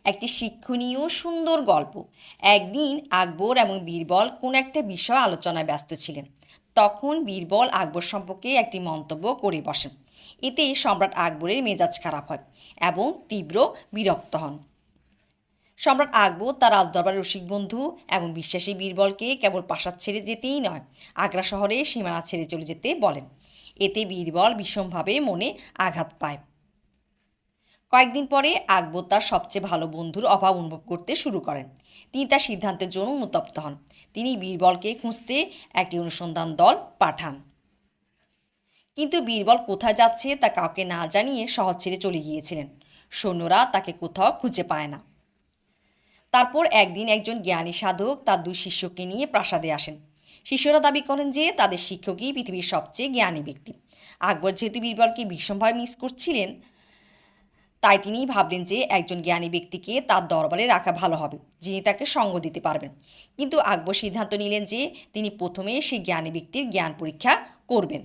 একটি শিক্ষণীয় সুন্দর গল্প। একদিন আকবর এবং বীরবল কোন একটা বিষয় আলোচনায় ব্যস্ত ছিলেন। তখন বীরবল আকবর সম্পর্কে একটি মন্তব্য করে বসেন। এতে সম্রাট আকবরের মেজাজ খারাপ হয় এবং তীব্র বিরক্ত হন। সম্রাট আকবর তার রাজদরবারের রসিক বন্ধু এবং বিশ্বাসী বীরবলকে কেবল প্রাসাদ ছেড়ে যেতেই নয়, আগ্রা শহরে সীমানা ছেড়ে চলে যেতে বলেন। এতে বীরবল ভীষণভাবে মনে আঘাত পায়। কয়েকদিন পরে আকবর তার সবচেয়ে ভালো বন্ধুর অভাব অনুভব করতে শুরু করেন। তিনি তার সিদ্ধান্তের জন্য অনুতপ্ত হন। তিনি বীরবলকে খুঁজতে একটি অনুসন্ধান দল পাঠান। কিন্তু বীরবল কোথায় যাচ্ছে তা কাউকে না জানিয়ে শহর ছেড়ে চলে গিয়েছিলেন। সৈন্যরা তাকে কোথাও খুঁজে পায় না। তারপর একদিন একজন জ্ঞানী সাধক তার দুই শিষ্যকে নিয়ে প্রাসাদে আসেন। শিষ্যরা দাবি করেন যে তাদের শিক্ষকই পৃথিবীর সবচেয়ে জ্ঞানী ব্যক্তি। আকবর যেহেতু বীরবলকে ভীষণভাবে মিস করছিলেন, তাই তিনি ভাবলেন যে একজন জ্ঞানী ব্যক্তিকে তার দরবারে রাখা ভালো হবে, যিনি তাকে সঙ্গ দিতে পারবেন। কিন্তু আকবর সিদ্ধান্ত নিলেন যে তিনি প্রথমে সেই জ্ঞানী ব্যক্তির জ্ঞান পরীক্ষা করবেন।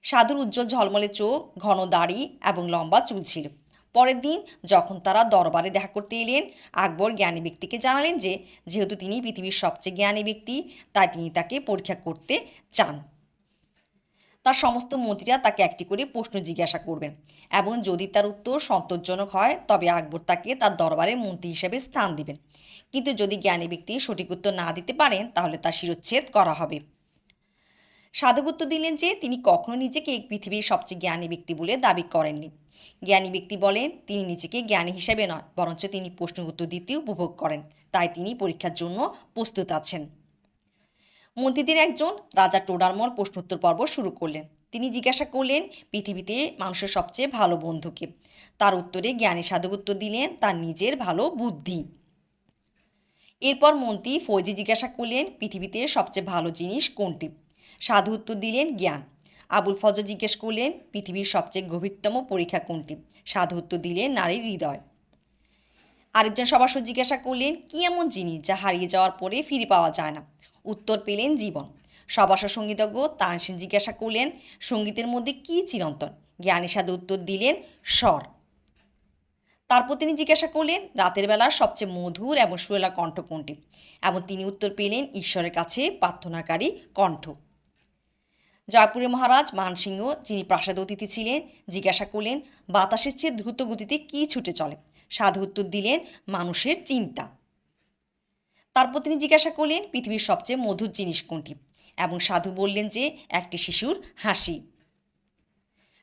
সাধুর উজ্জ্বল ঝলমলে চোখ, ঘন দাড়ি এবং লম্বা চুল ছিল। পরের দিন যখন তারা দরবারে দেখা করতে এলেন, আকবর জ্ঞানী ব্যক্তিকে জানালেন যে যেহেতু তিনি পৃথিবীর সবচেয়ে জ্ঞানী ব্যক্তি, তাই তিনি তাকে পরীক্ষা করতে চান। তার সমস্ত মন্ত্রীরা তাকে একটি করে প্রশ্ন জিজ্ঞাসা করবেন এবং যদি তার উত্তর সন্তোষজনক হয় তবে আকবর তাকে তার দরবারে মন্ত্রী হিসেবে স্থান দিবেন। কিন্তু যদি জ্ঞানী ব্যক্তি সঠিক উত্তর না দিতে পারেন তাহলে তার শিরচ্ছেদ করা হবে। সাধক উত্তর দিলেন যে তিনি কখনো নিজেকে পৃথিবীর সবচেয়ে জ্ঞানী ব্যক্তি বলে দাবি করেননি। জ্ঞানী ব্যক্তি বলেন তিনি নিজেকে জ্ঞানী হিসেবে নয়, বরঞ্চ তিনি প্রশ্ন উত্তর দিতে উপভোগ করেন, তাই তিনি পরীক্ষার জন্য প্রস্তুত আছেন। মন্ত্রীদের একজন রাজা টোডারমল প্রশ্নোত্তর পর্ব শুরু করলেন। তিনি জিজ্ঞাসা করলেন পৃথিবীতে মানুষের সবচেয়ে ভালো বন্ধুকে। তার উত্তরে জ্ঞানী সাধক উত্তর দিলেন তার নিজের ভালো বুদ্ধি। এরপর মন্ত্রী ফৌজি জিজ্ঞাসা করলেন পৃথিবীতে সবচেয়ে ভালো জিনিস কোনটি। সাধু উত্তর দিলেন জ্ঞান। আবুল ফজল জিজ্ঞেস করলেন পৃথিবীর সবচেয়ে গভীরতম পরীক্ষা কোনটি। সাধু উত্তর দিলেন নারীর হৃদয়। আরেকজন সভাসদ জিজ্ঞাসা করলেন কী এমন জিনিস যা হারিয়ে যাওয়ার পরে ফিরে পাওয়া যায় না। উত্তর পেলেন জীবন। সভাসদ সঙ্গীতজ্ঞ তানসেন জিজ্ঞাসা করলেন সঙ্গীতের মধ্যে কী চিরন্তন। জ্ঞানী সাধু উত্তর দিলেন স্বর। তারপর তিনি জিজ্ঞাসা করলেন রাতের বেলার সবচেয়ে মধুর এবং সুরেলা কণ্ঠ কোনটি, এবং তিনি উত্তর পেলেন ঈশ্বরের কাছে প্রার্থনাকারী কণ্ঠ। জয়পুরের মহারাজ মানসিংহ, যিনি প্রাসাদে অতিথি ছিলেন, জিজ্ঞাসা করলেন বাতাসের চেয়ে দ্রুত গতিতে কী ছুটে চলে। সাধু উত্তর দিলেন মানুষের চিন্তা। তারপর তিনি জিজ্ঞাসা করলেন পৃথিবীর সবচেয়ে মধুর জিনিস কোনটি, এবং সাধু বললেন যে একটি শিশুর হাসি।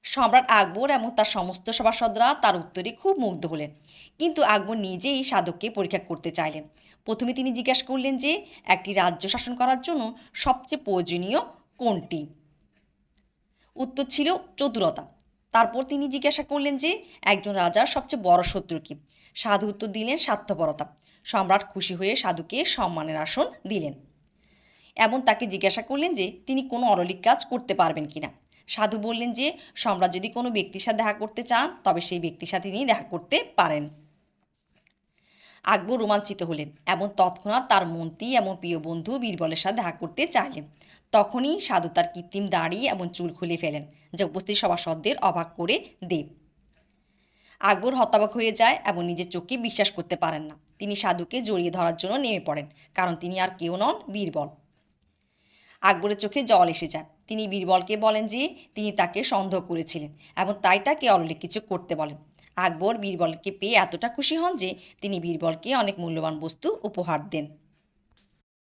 সম্রাট আকবর এবং তার সমস্ত সভাসদরা তার উত্তরে খুব মুগ্ধ হলেন। কিন্তু আকবর নিজেই সাধককে পরীক্ষা করতে চাইলেন। প্রথমে তিনি জিজ্ঞাসা করলেন যে একটি রাজ্য শাসন করার জন্য সবচেয়ে প্রয়োজনীয় কোনটি। উত্তর ছিল চতুরতা। তারপর তিনি জিজ্ঞাসা করলেন যে একজন রাজার সবচেয়ে বড় শত্রু কী। সাধু উত্তর দিলেন স্বার্থপরতা। সম্রাট খুশি হয়ে সাধুকে সম্মানের আসন দিলেন এবং তাকে জিজ্ঞাসা করলেন যে তিনি কোনো অরলিক কাজ করতে পারবেন কিনা। সাধু বললেন যে সম্রাট যদি কোনো ব্যক্তির সাথে দেখা করতে চান তবে সেই ব্যক্তির সাথে তিনি দেখা করতে পারেন। আকবর রোমাঞ্চিত হলেন এবং তৎক্ষণাৎ তার মন্ত্রী এবং প্রিয় বন্ধু বীরবলের সাথে দেখা করতে চাইলেন। তখনই সাধু তার কৃত্রিম দাড়ি এবং চুল খুলে ফেলেন, যা উপস্থিত সভাসদদের অবাক করে দেয়। আকবর হতবাক হয়ে যায় এবং নিজের চোখকে বিশ্বাস করতে পারেন না। তিনি সাধুকে জড়িয়ে ধরার জন্য নেমে পড়েন, কারণ তিনি আর কেউ নন, বীরবল। আকবরের চোখে জল এসে যায়। তিনি বীরবলকে বলেন যে তিনি তাকে সন্দেহ করেছিলেন এবং তাই তাকে অলৌকিক কিছু করতে বলেন। আকবর বীরবলকে পেয়ে এতটা খুশি হন যে তিনি বীরবলকে অনেক মূল্যবান বস্তু উপহার দেন।